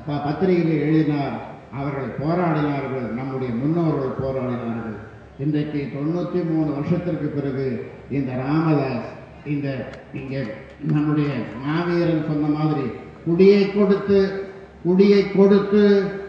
பத்திரிகையில் எழுதினார். அவர்கள் போராடினார்கள், நம்முடைய முன்னோர்கள் போராடினார்கள். இன்றைக்கு 93 வருஷத்திற்கு பிறகு இந்த ராமதாஸ் இங்கே நம்முடைய மாவீரன் சொன்ன மாதிரி குடியை கொடுத்து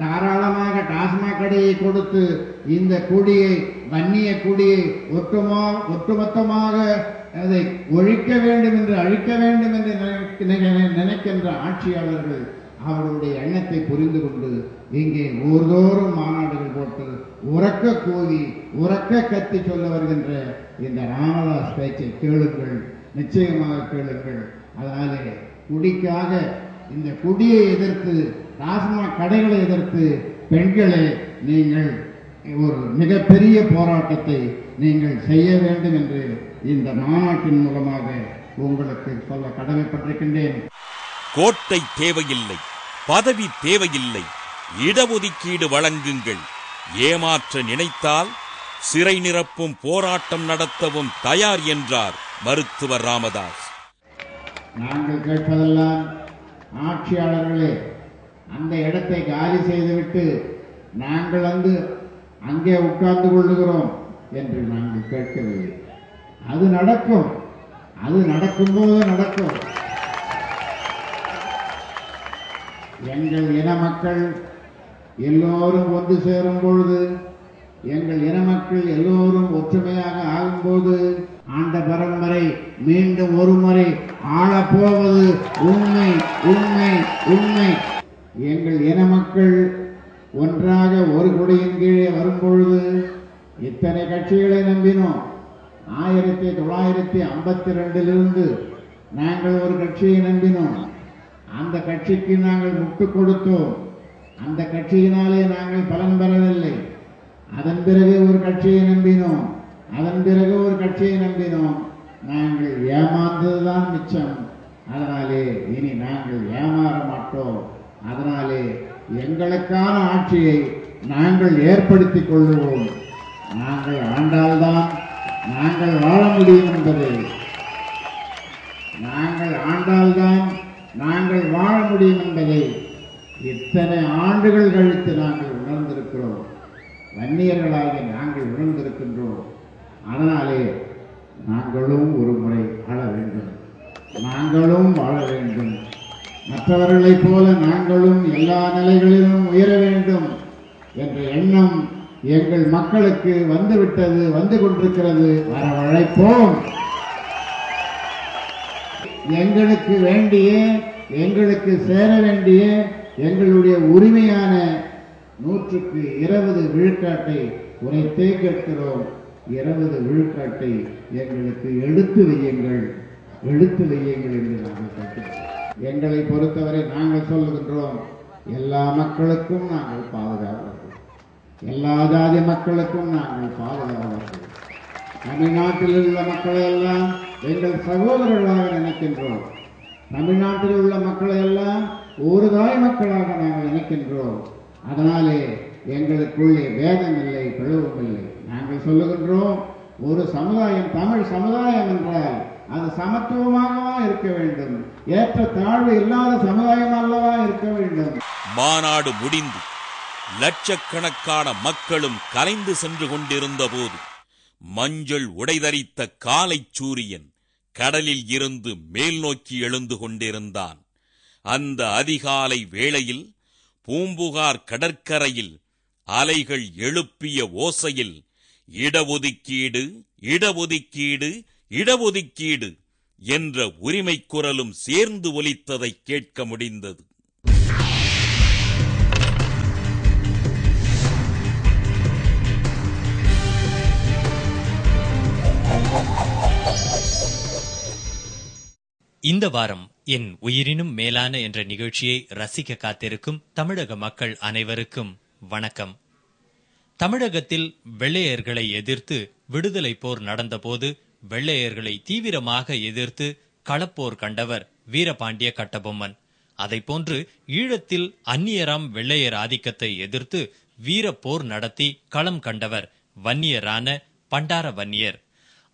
தாராளமாக டாஸ்மாக் கடையை கொடுத்து இந்த வன்னிய குடியை ஒட்டுமொத்தமாக அதை ஒழிக்க வேண்டும் என்று அழிக்க வேண்டும் என்று நினைக்கின்ற ஆட்சியாளர்கள் அவர்களுடைய எண்ணத்தை புரிந்து கொண்டு இங்கே ஊர்தோறும் மாநாடுகள் போட்டு உறக்க கூவி உறக்க கத்தி சொல்ல வருகின்ற இந்த ராமதாஸ் பேச்சை கேளுங்கள், நிச்சயமாக கேளுங்கள். அதனாலே குடிக்காக இந்த குடியை எதிர்த்து டாஸ்மாக் கடைகளை எதிர்த்து பெண்களே நீங்கள் ஒரு மிகப்பெரிய போராட்டத்தை நீங்கள் செய்ய வேண்டும் என்று இந்த மாநாட்டின் மூலமாக உங்களுக்கு சொல்ல கடமைப்பட்டிருக்கின்றேன். கோட்டை தேவையில்லை, பதவி தேவையில்லை, இடஒதுக்கீடு வழங்குங்கள். ஏமாற்ற நினைத்தால் சிறை நிரப்பும் போராட்டம் நடத்தவும் தயார் என்றார் மருத்துவர் ராமதாஸ். நாங்கள் கேட்பதெல்லாம் ஆட்சியாளர்களே அந்த இடத்தை காலி செய்துவிட்டு நாங்கள் அங்கே உட்கார்ந்து கொள்ளுகிறோம் என்று நாங்கள் கேட்கவில்லை. அது நடக்கும், அது நடக்கும்போது நடக்கும். எங்கள் இன மக்கள் எல்லோரும் ஒன்று சேரும் பொழுது, எங்கள் இன மக்கள் எல்லோரும் ஒற்றுமையாக ஆகும்போது ஆண்ட பரம்பரை மீண்டும் ஒரு முறை ஆளப்போவது உண்மை உண்மை உண்மை. எங்கள் இன மக்கள் ஒன்றாக ஒரு கொடியின் கீழே வரும்பொழுது இத்தனை கட்சிகளை நம்பினோம். 1952 நாங்கள் ஒரு கட்சியை நம்பினோம். அந்த கட்சிக்கு நாங்கள் முட்டு கொடுத்தோம். அந்த கட்சியினாலே நாங்கள் பலன் பெறவில்லை. அதன் பிறகு ஒரு கட்சியை நம்பினோம். அதன் பிறகு ஒரு கட்சியை நம்பினோம். நாங்கள் ஏமாந்ததுதான் மிச்சம். அதனாலே இனி நாங்கள் ஏமாற மாட்டோம். அதனாலே எங்களுக்கான ஆட்சியை நாங்கள் ஏற்படுத்திக் கொள்வோம். நாங்கள் ஆண்டால்தான் நாங்கள் வாழ முடியும் என்பதை, நாங்கள் ஆண்டால்தான் நாங்கள் வாழ முடியும் என்பதை இத்தனை ஆண்டுகள் கழித்து நாங்கள் உணர்ந்திருக்கிறோம். வன்னியர்களாகிய நாங்கள் உணர்ந்திருக்கின்றோம். அதனாலே நாங்களும் ஒரு முறை வாழ வேண்டும், நாங்களும் வாழ வேண்டும். மற்றவர்களைப் போல நாங்களும் எல்லா நிலைகளிலும் உயர வேண்டும் என்ற எண்ணம் எங்கள் மக்களுக்கு வந்துவிட்டது, வந்து கொண்டிருக்கிறது. வரவழைப்போம். எங்களுக்கு வேண்டிய, எங்களுக்கு சேர வேண்டிய எங்களுடைய உரிமையான 100% விழுக்காட்டை உரைத்தே கேட்கிறோம். 20 விழுக்காட்டை எங்களுக்கு எடுத்து வையுங்கள் என்று நாங்கள் கேட்கிறோம். எங்களை பொறுத்தவரை நாங்கள் சொல்லுகின்றோம், எல்லா மக்களுக்கும் நாங்கள் பாதுகாவலர்கள், எல்லா ஜாதி மக்களுக்கும் நாங்கள் பாதுகாவலர்கள். தமிழ்நாட்டில் உள்ள மக்களை எல்லாம் எங்கள் சகோதரர்களாக நினைக்கின்றோம். தமிழ்நாட்டில் உள்ள மக்களை எல்லாம் ஒரு தாய் மக்களாக நாங்கள் நினைக்கின்றோம். அதனாலே எங்களுக்குள்ளே வேதம் இல்லை, பிளவும் இல்லை. நாங்கள் சொல்லுகின்றோம், ஒரு சமுதாயம், தமிழ் சமுதாயம் என்றால் அது சமத்துவமாகவா இருக்க வேண்டும், ஏற்ற தாழ்வு இல்லாத சமுதாயம் அல்லவா இருக்க வேண்டும். மாநாடு முடிந்து லட்சக்கணக்கான மக்களும் கலைந்து சென்று கொண்டிருந்த போது மஞ்சள் உடைதரித்த காலை சூரியன் கடலில் இருந்து மேல் நோக்கி எழுந்து கொண்டிருந்தான். அந்த அதிகாலை வேளையில் பூம்புகார் கடற்கரையில் அலைகள் எழுப்பிய ஓசையில் இடஒதுக்கீடு இடஒதுக்கீடு இடஒதுக்கீடு என்ற உரிமை குரலும் சேர்ந்து ஒலித்ததை கேட்க முடிந்தது. இந்த வாரம் என் உயிரினும் மேலான என்ற நிகழ்ச்சியை ரசிக்க காத்திருக்கும் தமிழக மக்கள் அனைவருக்கும் வணக்கம். தமிழகத்தில் வெள்ளையர்களை எதிர்த்து விடுதலை போர் நடந்தபோது வெள்ளையர்களை தீவிரமாக எதிர்த்து களப்போர் கண்டவர் வீரபாண்டிய கட்டபொம்மன். அதைப்போன்று ஈழத்தில் அந்நியராம் வெள்ளையர் ஆதிக்கத்தை எதிர்த்து வீரப்போர் நடத்தி களம் கண்டவர் வன்னியரான பண்டார வன்னியர்.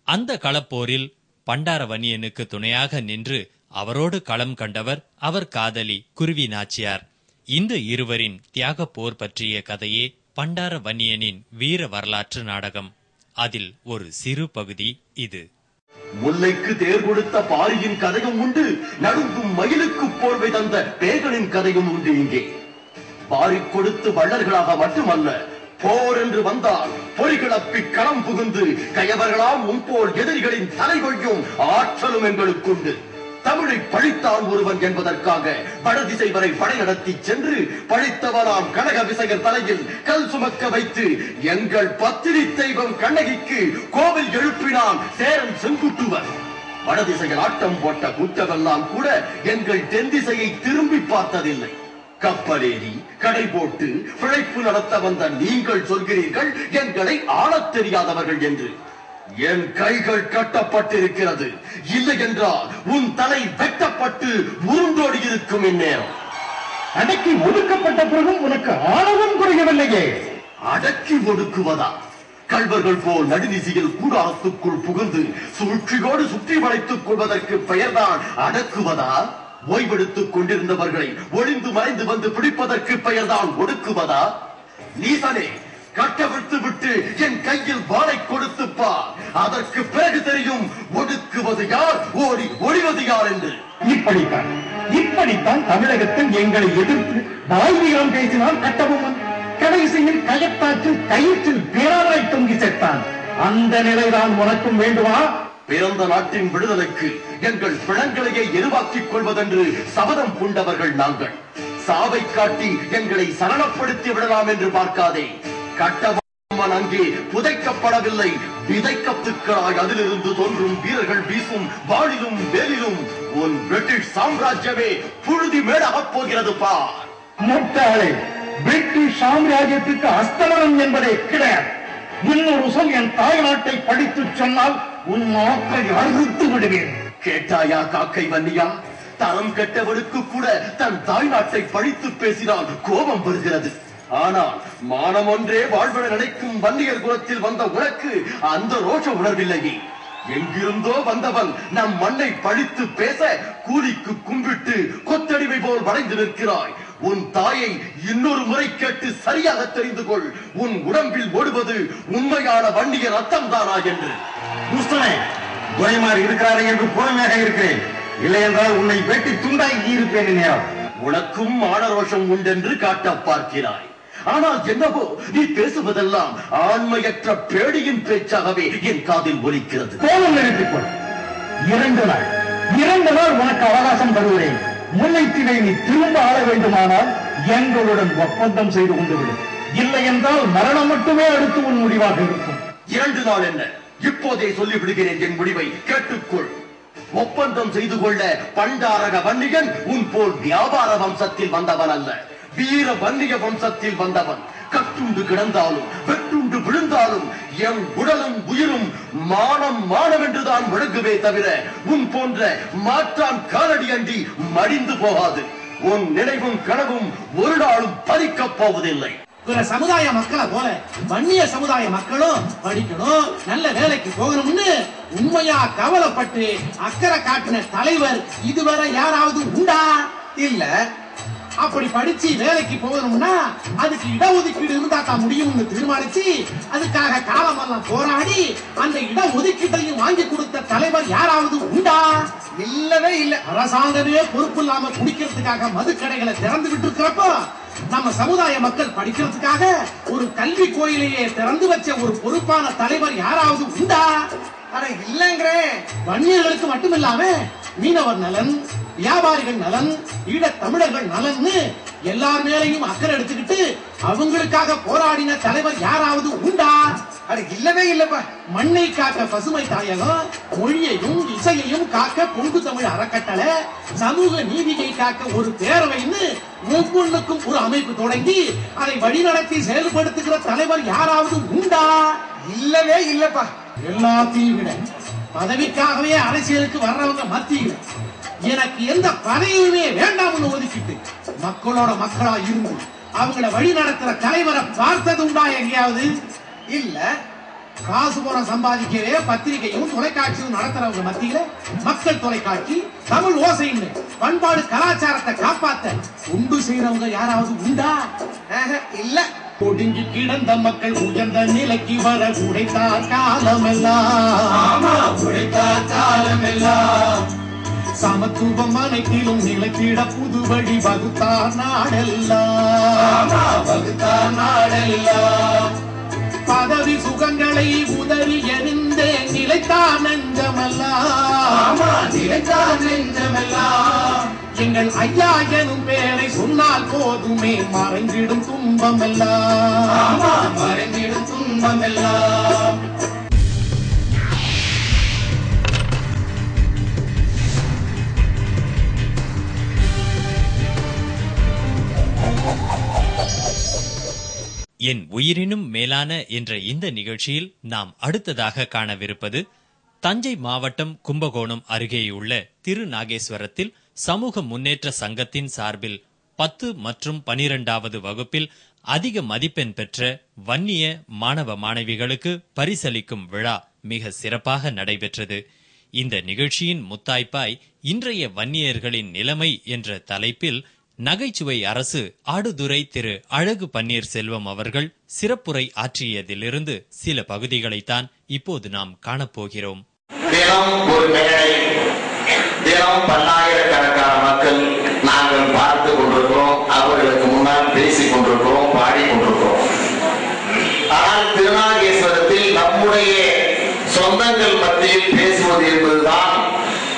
அந்த களப்போரில் பண்டார வன்னியனுக்கு துணையாக நின்று அவரோடு களம் கண்டவர் அவர் காதலி குருவி நாச்சியார். இந்த இருவரின் தியாக போர் பற்றிய கதையே பண்டார வன்னியனின் வீர வரலாற்று நாடகம். அதில் ஒரு சிறு பகுதி இது. முல்லைக்கு தேர் கொடுத்த பாரியின் கதையும் உண்டு, நடுங்கும் மயிலுக்கு போர்வை தந்த பேகனின் கதையும் உண்டு. இங்கே பாரி கொடுத்து வள்ளல்களாக மட்டுமல்ல, போர் என்று வந்தால் பொறிகளப்பி களம் புகுந்து கயவர்களாம் முன்போல் எதிரிகளின் தலை கொய்யும் ஆற்றலும் எங்களுக்குண்டு. தமிழை பழித்தான் ஒருவன் என்பதற்காக வடதிசை வரை படை நடத்தி சென்று பழித்தவனாம் கனக விசையர் தலையில் கல் சுமக்க வைத்து எங்கள் பத்திரி தெய்வம் கண்ணகிக்கு கோவில் எழுப்பினான் சேரன் செங்குட்டுவன். வடதிசையில் ஆட்டம் போட்ட கூட்டமெல்லாம் கூட எங்கள் தென் திசையை திரும்பி பார்த்ததில்லை. கப்பலேறி கடை போட்டு பிழைப்பு நடத்த வந்த நீங்கள் சொல்கிறீர்கள் எங்களை ஆளத் தெரியாதவர்கள் என்று. என் கைகள் கட்டப்பட்டிருக்கிறது, இல்லை என்றால் உன் தலை வெட்டப்பட்டு உருண்டோடி இருக்கும். இந்நேரம் அடக்கி ஒடுக்கப்பட்ட பிறகும் உனக்கு ஆணவம் குறையவில்லையே. அடக்கி ஒடுக்குவதா? கள்வர்கள் போல் நடுநிசியில் கூடாரத்துக்குள் புகுந்து சூழ்ச்சியோடு சுற்றி வளைத்துக் கொள்வதற்கு பெயர்தான் அடக்குவதா? ஓய்வெடுத்துக் கொண்டிருந்தவர்களை ஒளிந்து மறைந்து வந்து பிடிப்பதற்கு பெயர்தான் ஒடுக்குவதா? நீசனே, கட்டவிழ்த்து விட்டு என் கையில் வாளை கொடுத்துப்பா, அதற்கு பிறகு தெரியும் ஒடுக்குவது யார், ஓடி ஒளிவது யார் என்று. இப்படித்தான் தமிழகத்தில் எங்களை எதிர்த்து வாய்வீரம் பேசினால் கட்டபொம்மன் கடைசியில் கயத்தாற்றில் கயிற்றில் பேராய் தொங்கி செத்தான். அந்த நிலைதான் உனக்கும் வேண்டுமா? பிறந்த நாட்டின் விடுதலைக்கு எங்கள் பிணங்களையே எருவாக்கிக் கொள்வதென்று சபதம் பூண்டவர்கள் நாங்கள். சாவை காட்டி எங்களை சரணப்படுத்தி விடலாம் என்று பார்க்காதே. கட்டபொம்மன் அங்கே புதைக்கப்படவில்லை, விதைக்கத்துக்களாய் அதிலிருந்து தோன்றும் வீரர்கள் வீசும் வாளிலும் வேலிலும் உன் பிரிட்டிஷ் சாம்ராஜ்யமே புழுதி மேடாகப் போகிறது பார். முட்டாளே, பிரிட்டிஷ் சாம்ராஜ்யத்துக்கு அஸ்தமனம் என்பதே கிடையாது. இன்னொரு சொல் என் தாய் நாட்டை படித்து சொன்னால் உன் நாக்கை அறுத்து விடுவேன். கேட்டாயா காக்கை வன்னியா? தரம் கெட்டவனுக்கு கூட தன் தாய் நாட்டை பழித்து பேசினால் கோபம் வருகிறது. ஆனால் மானம் ஒன்றே வாழ்வென நினைக்கும் வன்னியர் குலத்தில் வந்த உனக்கு அந்த ரோஷ உணர்வில்லையே. எங்கிருந்தோ வந்தவன் நம் மண்ணை பழித்து பேச கூலிக்கு கும்பிட்டு கொத்தடிமை போல் வளைந்து நிற்கிறாய். உன் தாயை இன்னொரு முறை கேட்டு சரியாக தெரிந்து கொள், உன் உடம்பில் ஓடுவது உண்மையான வன்னிய ரத்தம் தானா என்று. துரைமாறி இருக்கிறாரே என்று புறமையாக இருக்கிறேன், இல்லை என்றால் உன்னை வெட்டி துண்டாகி இருப்பேன். நேரம் உனக்கும் மானரோஷம் உண்டென்று காட்ட பார்க்கிறாய். ஆனால் என்னவோ நீ பேசுவதெல்லாம் ஆண்மையற்ற பேடியின் பேச்சாகவே என் காதில் ஒலிக்கிறது. கோபம் நிறுத்திக்கொள். 2 நாள் உனக்கு அவகாசம் தருகிறேன். முல்லைத்தீவை நீ திரும்ப ஆள வேண்டுமானால் எங்களுடன் ஒப்பந்தம் செய்து கொண்டு விடு, இல்லை என்றால் மரணம் மட்டுமே அடுத்து உன் முடிவாக இருக்கும். 2 நாள் என்ன, இப்போதே சொல்லிவிடுகிறேன் என் முடிவை கேட்டுக்கொள். ஒப்பந்தம் செய்து கொள்ள பண்டாரக வன்னியன் உன் போல் வியாபார வம்சத்தில் வந்தவன் அல்ல, வீர வன்னிய வம்சத்தில் வந்தவன். கட்டுண்டு கிடந்தாலும் வெட்டுண்டு விழுந்தாலும் என் உடலும் உயிரும் மானம் மானம் என்றுதான் விளங்குவே தவிர உன் போன்ற மாற்றான் காலடி அண்டி மடிந்து போகாது. உன் நினைவும் கனவும் ஒரு நாளும் பறிக்கப் போவதில்லை. பிற சமுதாய மக்களை போல வன்னிய சமுதாய மக்களும் படிக்கணும், நல்ல வேலைக்கு போகணும்னு உண்மையா கவலைப்பட்டு அக்கறை காட்டின தலைவர் இதுவரை யாராவது உண்டா? இல்ல. அப்படி படிச்சு வேலைக்கு போகணும்னா அதுக்கு இடஒதுக்கீடு இருந்தா தான் முடியும்னு தீர்மானிச்சு அதுக்காக காலமெல்லாம் போராடி அந்த இடஒதுக்கீட்டையும் வாங்கி கொடுத்த தலைவர் யாராவது உண்டா? இல்லவே இல்ல. அரசாங்கமே பொறுப்பு இல்லாம குடிக்கிறதுக்காக மதுக்கடைகளை திறந்து விட்டு இருக்கிறப்போ நம்ம சமுதாய மக்கள் படிக்கிறதுக்காக ஒரு கல்வி கோயிலையே திறந்து வச்ச ஒரு பொறுப்பான தலைவர் யாராவது உண்டா? அட இல்லங்கிற. வன்னியர்களுக்கு மட்டுமில்லாம மீனவர் நலன், வியாபாரிகள் நலன், ஈழத் தமிழர்கள் நலன்னு எல்லார் மேலையும் அக்கறை எடுத்துக்கிட்டு அவங்களுக்காக போராடின தலைவர் யாராவது உண்டா? அது இல்லவே இல்லப்பா. மண்ணை காக்க பசுமை தாயகம், மொழியையும் இசையையும் காக்க பொங்கு தமிழ் அறக்கட்டளை, சமூக நீதியை காக்க ஒரு பேரவைன்னு ஒவ்வொன்றுக்கும் ஒரு அமைப்பு தொடங்கி அதை வழிநடத்தி செயல்படுத்துகிற தலைவர் யாராவது உண்டா? இல்லவே இல்லப்பா. எல்லாத்தையும் விட பதவிக்காகவே அரசியலுக்கு வர்றவங்க மத்தியில் எனக்கு எந்த பதவியுமே வேண்டாம்னு ஒதுக்கிட்டு மக்களோட மக்களா இருந்து அவங்கள வழி நடத்துற தலைவரை பார்த்தது உண்டா எங்கேயாவது? இல்ல. காசு பணம் சம்பாதிக்கவே பத்திரிகையும் தொலைக்காட்சியும் நடத்துறவங்க மத்தியில மக்கள் தொலைக்காட்சி தமிழ் ஓசைன்னு பண்பாடு கலாச்சாரத்தை காப்பாத்த உண்டு செய்யறவங்க யாராவது உண்டா? இல்ல. ஒடுங்கி கிடந்த மக்கள் உயர்ந்த நிலைக்கு வர உடைத்தார் காலமெல்லாம் சமத்துவம் அனைத்திலும் நிலைத்திட புது வழி வகுத்தார் நாடெல்லாம் பதவி சுகங்களை உதறி எறிந்தே நிலைத்தார் நெஞ்சமெல்லாம் எங்கள் ஐயா எனும் பேரை சொன்னால் போதுமே மறைந்திடும் துன்பமெல்லாம் என் உயிரினும் மேலான என்ற இந்த நிகழ்ச்சியில் நாம் அடுத்ததாக காணவிருப்பது தஞ்சை மாவட்டம் கும்பகோணம் அருகேயுள்ள திருநாகேஸ்வரத்தில் சமூக முன்னேற்ற சங்கத்தின் சார்பில் 10 மற்றும் 12வது வகுப்பில் அதிக மதிப்பெண் பெற்ற வன்னிய மாணவ மாணவிகளுக்கு பரிசளிக்கும் விழா மிக சிறப்பாக நடைபெற்றது. இந்த நிகழ்ச்சியின் முத்தாய்ப்பாய் இன்றைய வன்னியர்களின் நிலைமை என்ற தலைப்பில் நகைச்சுவை அரசு ஆடுதுறை திரு அழகு பன்னீர்செல்வம் அவர்கள் சிறப்புரை ஆற்றியதிலிருந்து சில பகுதிகளைத்தான் இப்போது நாம் காணப்போகிறோம். தினம் ஒரு மேடை, தினம் பல்லாயிரக்கணக்கான மக்கள் நாங்கள் பார்த்து கொண்டிருக்கிறோம், அவர்களுக்கு முன்னால் பேசிக் கொண்டிருக்கிறோம், பாடிக்கொண்டிருக்கிறோம். ஆனால் திருநாகேஸ்வரத்தில் நம்முடைய சொந்தங்கள் மத்தியில் பேசுவது என்பதுதான்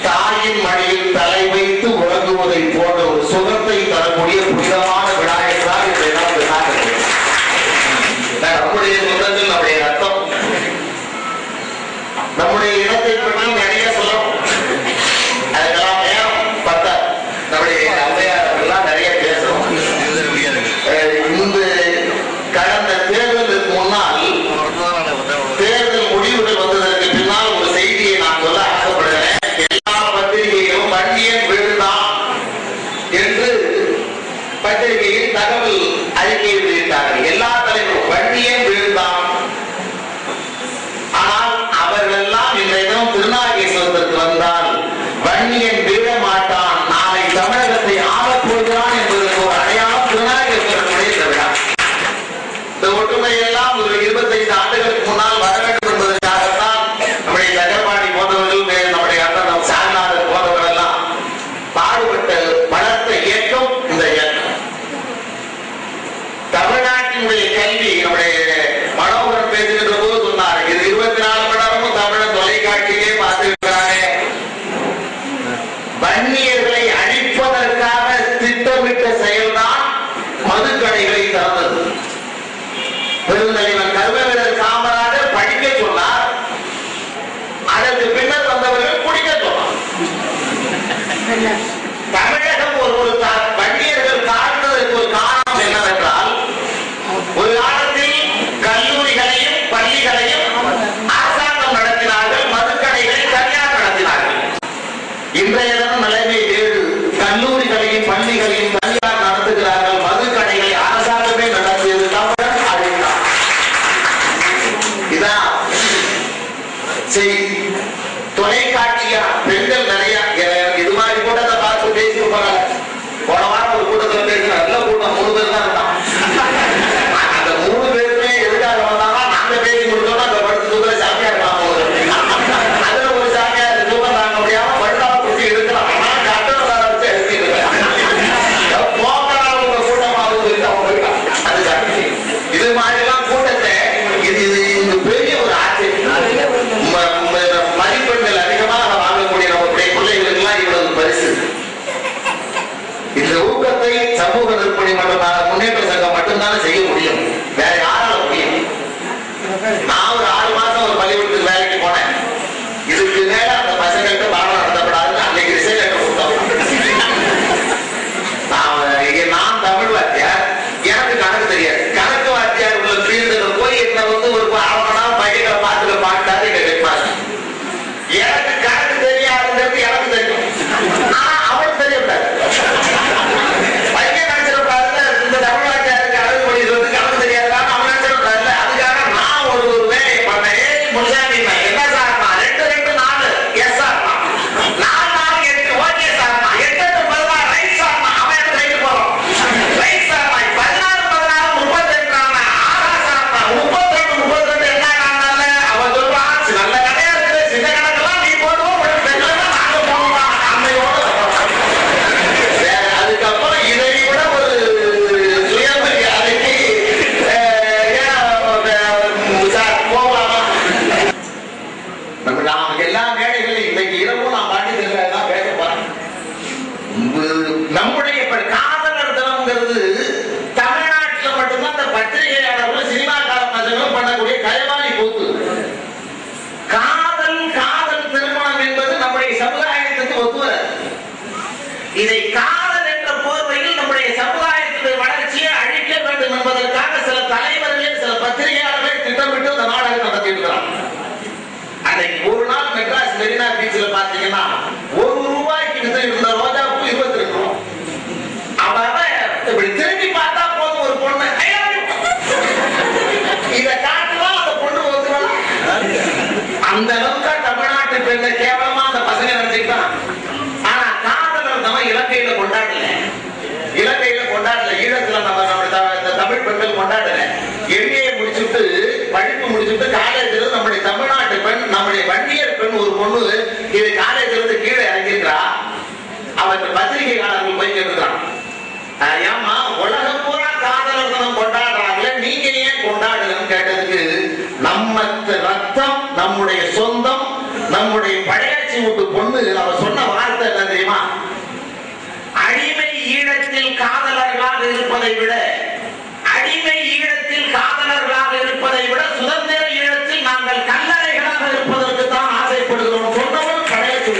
தாயின் மடியில் தலை வைத்து உறங்குவதை போன்ற ஒரு சுகத்தை தரக்கூடிய புனிதமான விழா என்றால் நம்முடைய சொந்தங்கள், நம்முடைய ரத்தம், நம்முடைய இனத்தை பற்றி நிறைய சொல்லும். அதுக்கெல்லாம் நேரம் பத்த நம்முடைய அவையாளர்கள்லாம் நிறைய பேசுறோம். இந்த கடந்த தேர்தலுக்கு முன்னால் தேர்தல் முடிவுகள் வந்ததற்கு பின்னால் ஒரு செய்தியை நான் சொல்ல ஆசைப்படுகிறேன். எல்லா பத்திரிகைகளும் வன்னியன் வீடுதான் என்று பத்திரிகையில் தகவல் அறிக்கை வெளியிட்டார்கள். எல்லா தலைவரும் வன்னியன் வீடுதான். ஆனால் அவர்கள் எல்லாம் இன்றைய தினம் திருநாகேஸ்வரத்திற்கு வந்தால் வன்னியன் வீழ மாட்டான், நாளை தமிழகத்தை ஆளப்போகிறான் என்பதற்கு ஒரு அடையாளம் திருநாகேஸ்வரனுடைய விழா. இந்த ஒற்றுமையெல்லாம் ஒரு 25 ஆண்டுகளுக்கு முன்னால் வர வேண்டும் என்பதற்காகத்தான் நம்முடைய தகர்பாடி போன்றவர்கள், நம்முடைய அண்ணன் சாமிநாதர் போன்றவர்கள் எல்லாம் பாடுபட்ட வளர்த்த இயக்கம் இந்த இயக்கம். தமிழ்நாட்டினுடைய கல்வி, நம்முடைய ஒத்து வராது. இதை காதல் என்ற போர்வையில் நம்முடைய சமுதாயத்தின் வளர்ச்சியை அழிக்க வேண்டும் என்பதற்காக சில தலைவர்கள் சில பத்திரிகையாளர்கள் திட்டமிட்டு அந்த நாடகம் நடத்தி இருக்கிறார். அன்னைக்கு ஒரு நாள் மெட்ராஸ் மெரினா பீச்சில் பாத்தீங்கன்னா ₹1 இருந்த ரோஜாவுக்கு 22 ரூபா. அவன் இப்படி திரும்பி பார்த்தா போதும் ஒரு பொண்ணு இத காட்டுவா அந்த பொண்ணு ஒத்துக்கலாம். அந்த அளவுக்கு தமிழ்நாட்டு பெண்ணை கேவலமா அந்த பசங்க நினைச்சுக்கிட்டான். ஆனா காதலர் நம்ம இலங்கையில கொண்டாடல, ஈழத்துல நம்ம தமிழ் பெண்கள் கொண்டாடல. எம்பிஏ முடிச்சுட்டு படிப்பு முடிச்சுட்டு காலேஜ்ல நம்முடைய தமிழ்நாட்டு பெண், நம்முடைய வன்னியர் பெண் ஒரு பொண்ணு இது காலேஜ்ல இருந்து கீழே இறங்கிருக்கிறா. அவருக்கு பத்திரிகையாளர்கள் போய் கேட்டுக்கிறான், ஏமா உலகம் பூரா காதலர் தினம் கொண்டாடுறாங்களே, நீங்க ஏன் கொண்டாடுறன்னு கேட்டதுக்கு, நம்ம ரத்தம், நம்முடைய சொந்தம், நம்முடைய படையாட்சி வீட்டு பொண்ணு அவ சொன்ன வார்த்தை என்ன தெரியுமா? அடிமை ஈழத்தில் காதலர்களாக இருப்பதை விட, அடிமை ஈழத்தில் காதலர்களாக இருப்பதை விட சுதந்திர ஈழத்தில் நாங்கள் கல்லறைகளாக இருப்பதற்கு தான் ஆசைப்படுகிறோம் சொன்னவர் படையாட்சி.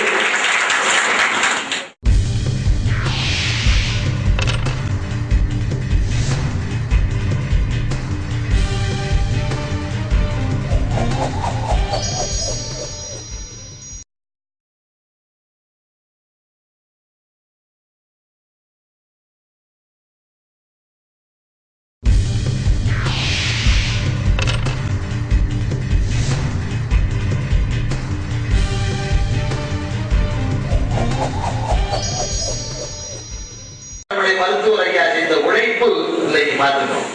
மருத்துவர் ஐயா செய்த உழைப்பு இன்னைக்கு பார்த்துட்டோம்.